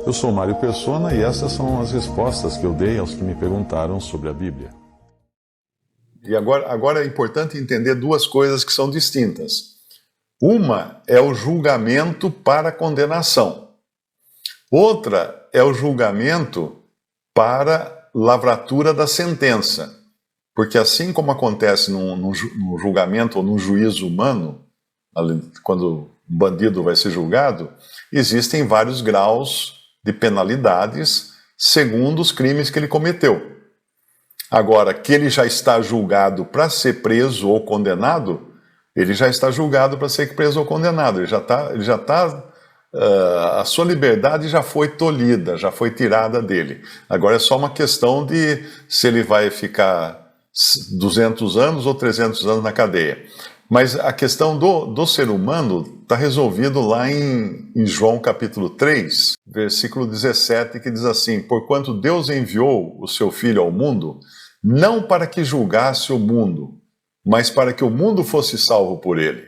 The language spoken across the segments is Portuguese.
Eu sou Mário Persona e essas são as respostas que eu dei aos que me perguntaram sobre a Bíblia. E agora é importante entender duas coisas que são distintas. Uma é o julgamento para condenação. Outra é o julgamento para lavratura da sentença. Porque assim como acontece no julgamento ou no juízo humano, quando um bandido vai ser julgado, existem vários graus de penalidades segundo os crimes que ele cometeu. Agora, que ele já está julgado para ser preso ou condenado, ele já está julgado para ser preso ou condenado. A sua liberdade já foi tolhida, já foi tirada dele. Agora é só uma questão de se ele vai ficar 200 anos ou 300 anos na cadeia. Mas a questão do ser humano está resolvido lá em João capítulo 3, versículo 17, que diz assim: porquanto Deus enviou o seu Filho ao mundo, não para que julgasse o mundo, mas para que o mundo fosse salvo por ele.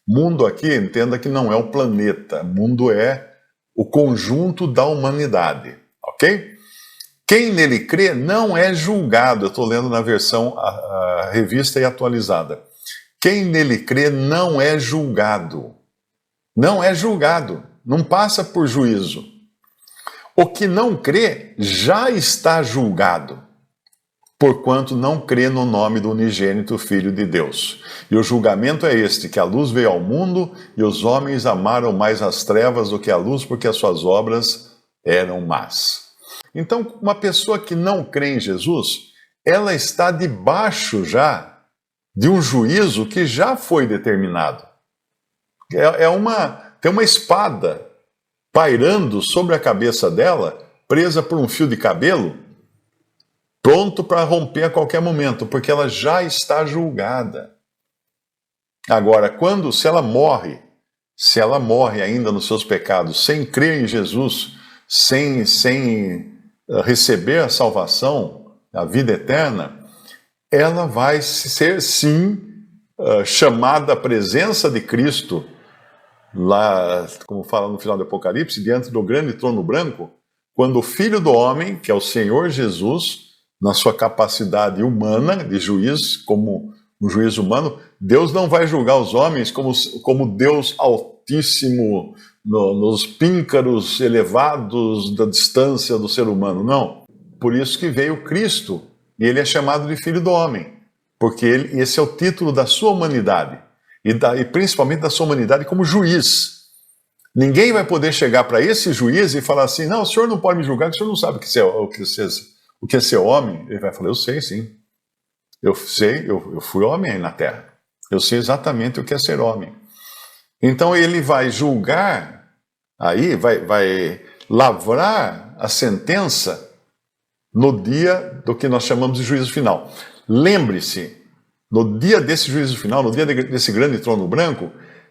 Mundo aqui, entenda que não é o planeta, mundo é o conjunto da humanidade, ok? Quem nele crê não é julgado. Eu estou lendo na versão a revista e atualizada. Quem nele crê não é julgado. Não é julgado, não passa por juízo. O que não crê já está julgado, porquanto não crê no nome do unigênito Filho de Deus. E o julgamento é este, que a luz veio ao mundo, e os homens amaram mais as trevas do que a luz, porque as suas obras eram más. Então, uma pessoa que não crê em Jesus, ela está debaixo já de um juízo que já foi determinado. Tem uma espada pairando sobre a cabeça dela, presa por um fio de cabelo, pronto para romper a qualquer momento, porque ela já está julgada. Agora, se ela morre ainda nos seus pecados, sem crer em Jesus, sem receber a salvação, a vida eterna, ela vai ser, sim, chamada à presença de Cristo, lá, como fala no final do Apocalipse, diante do grande trono branco, quando o Filho do Homem, que é o Senhor Jesus, na sua capacidade humana de juiz, como um juiz humano, Deus não vai julgar os homens como Deus altíssimo, nos píncaros elevados da distância do ser humano, não. Por isso que veio Cristo, e ele é chamado de Filho do Homem, porque esse é o título da sua humanidade, e principalmente da sua humanidade como juiz. Ninguém vai poder chegar para esse juiz e falar assim: não, o senhor não pode me julgar, porque o senhor não sabe o que é ser homem. Ele vai falar: eu sei sim, eu fui homem aí na terra, eu sei exatamente o que é ser homem. Então ele vai julgar, aí vai lavrar a sentença no dia do que nós chamamos de juízo final. Lembre-se, no dia desse juízo final, no dia desse grande trono branco,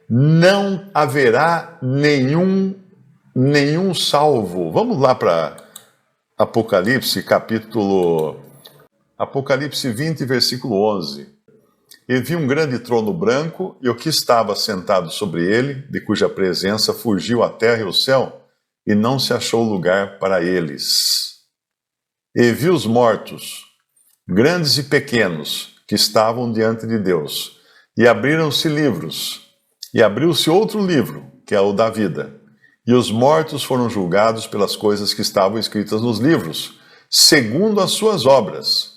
não haverá nenhum salvo. Vamos lá para Apocalipse 20, versículo 11. E vi um grande trono branco, e o que estava sentado sobre ele, de cuja presença fugiu a terra e o céu, e não se achou lugar para eles. E vi os mortos, grandes e pequenos, que estavam diante de Deus, e abriram-se livros, e abriu-se outro livro, que é o da vida. E os mortos foram julgados pelas coisas que estavam escritas nos livros, segundo as suas obras.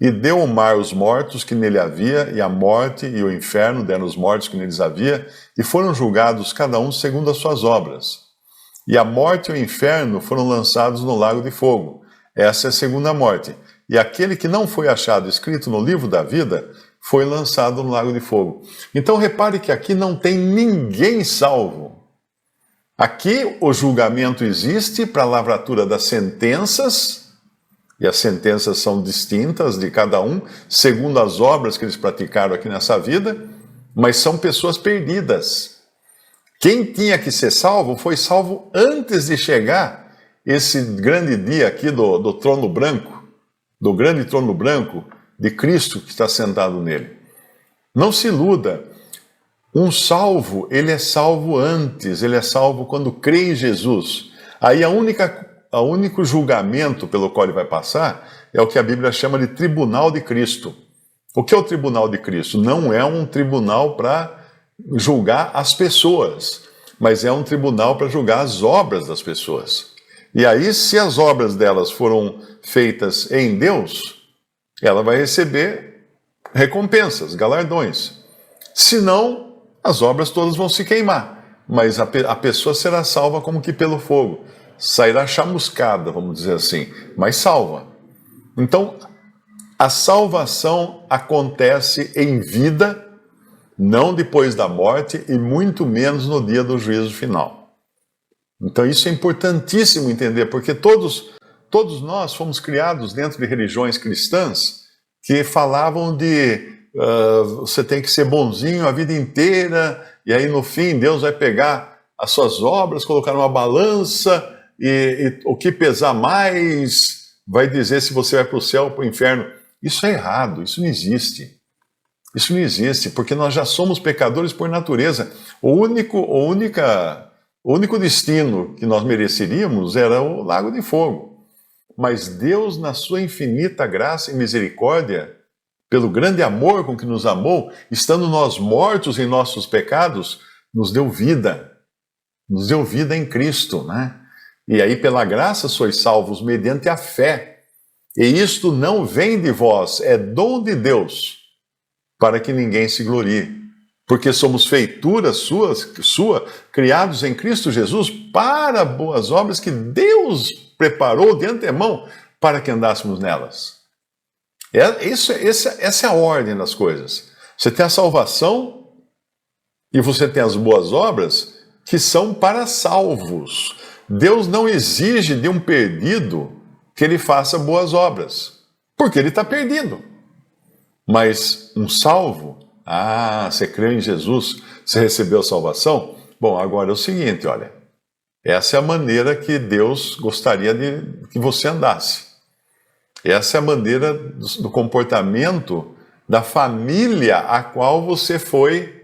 E deu o mar os mortos que nele havia, e a morte e o inferno deram os mortos que neles havia, e foram julgados cada um segundo as suas obras. E a morte e o inferno foram lançados no lago de fogo. Essa é a segunda morte. E aquele que não foi achado escrito no livro da vida foi lançado no lago de fogo. Então repare que aqui não tem ninguém salvo. Aqui o julgamento existe para a lavratura das sentenças, e as sentenças são distintas de cada um, segundo as obras que eles praticaram aqui nessa vida, mas são pessoas perdidas. Quem tinha que ser salvo foi salvo antes de chegar esse grande dia aqui do trono branco, do grande trono branco de Cristo que está sentado nele. Não se iluda. Um salvo, ele é salvo antes, ele é salvo quando crê em Jesus. Aí o único julgamento pelo qual ele vai passar é o que a Bíblia chama de tribunal de Cristo. O que é o tribunal de Cristo? Não é um tribunal para julgar as pessoas, mas é um tribunal para julgar as obras das pessoas. E aí, se as obras delas foram feitas em Deus, ela vai receber recompensas, galardões. Se não, as obras todas vão se queimar, mas a pessoa será salva como que pelo fogo. Sairá chamuscada, vamos dizer assim, mas salva. Então, a salvação acontece em vida, não depois da morte e muito menos no dia do juízo final. Então, isso é importantíssimo entender, porque todos nós fomos criados dentro de religiões cristãs que falavam de você tem que ser bonzinho a vida inteira, e aí no fim Deus vai pegar as suas obras, colocar numa balança, e o que pesar mais vai dizer se você vai para o céu ou para o inferno. Isso é errado, isso não existe. Isso não existe, porque nós já somos pecadores por natureza. O único destino que nós mereceríamos era o lago de fogo. Mas Deus, na sua infinita graça e misericórdia, pelo grande amor com que nos amou, estando nós mortos em nossos pecados, nos deu vida em Cristo, né? E aí, pela graça, sois salvos mediante a fé. E isto não vem de vós, é dom de Deus, para que ninguém se glorie. Porque somos feituras sua, criados em Cristo Jesus, para boas obras que Deus preparou de antemão para que andássemos nelas. Essa é a ordem das coisas. Você tem a salvação e você tem as boas obras que são para salvos. Deus não exige de um perdido que ele faça boas obras, porque ele está perdido. Mas um salvo, você creu em Jesus, você recebeu a salvação? Bom, agora é o seguinte, olha, essa é a maneira que Deus gostaria de que você andasse. Essa é a maneira do comportamento da família a qual você foi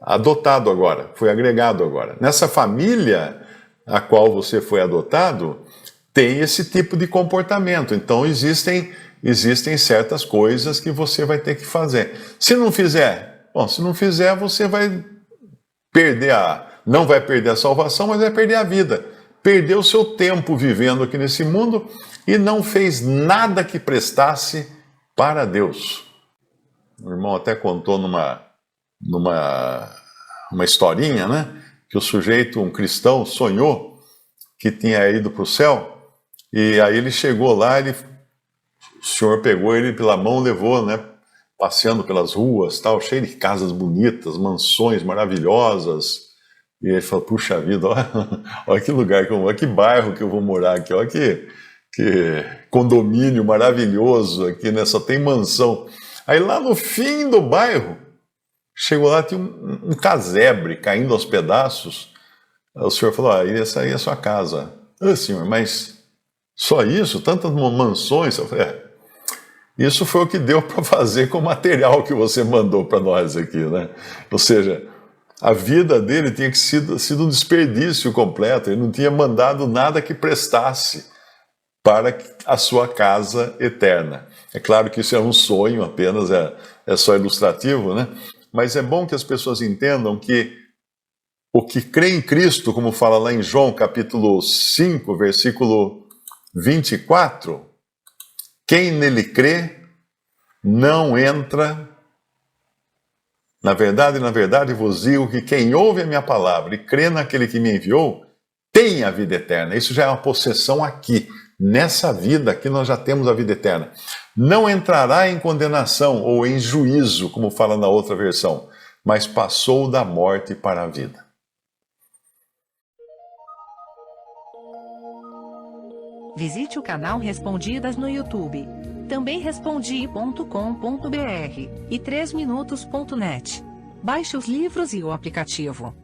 adotado agora, foi agregado agora. Nessa família a qual você foi adotado, tem esse tipo de comportamento. Então existem certas coisas que você vai ter que fazer. Se não fizer, você vai não vai perder a salvação, mas vai perder a vida. Perdeu o seu tempo vivendo aqui nesse mundo e não fez nada que prestasse para Deus. O irmão até contou numa historinha, né? Que o sujeito, um cristão, sonhou que tinha ido para o céu, e aí ele chegou lá, o Senhor pegou ele pela mão, levou, né? Passeando pelas ruas, tal, cheio de casas bonitas, mansões maravilhosas. E ele falou, puxa vida, olha que lugar, olha que bairro que eu vou morar aqui, olha que condomínio maravilhoso aqui, né? Só tem mansão. Aí lá no fim do bairro, chegou lá, tinha um casebre caindo aos pedaços. Aí o senhor falou, essa aí é a sua casa. Senhor, mas só isso? Tantas mansões? Eu falei, isso foi o que deu para fazer com o material que você mandou para nós aqui, né? Ou seja, a vida dele tinha sido um desperdício completo, ele não tinha mandado nada que prestasse para a sua casa eterna. É claro que isso é um sonho apenas, é só ilustrativo, né? Mas é bom que as pessoas entendam que o que crê em Cristo, como fala lá em João capítulo 5, versículo 24, quem nele crê não entra. Na verdade vos digo que quem ouve a minha palavra e crê naquele que me enviou, tem a vida eterna. Isso já é uma possessão aqui. Nessa vida aqui nós já temos a vida eterna. Não entrará em condenação ou em juízo, como fala na outra versão, mas passou da morte para a vida. Visite o canal Respondidas no YouTube. Também respondi.com.br e 3minutos.net. Baixe os livros e o aplicativo.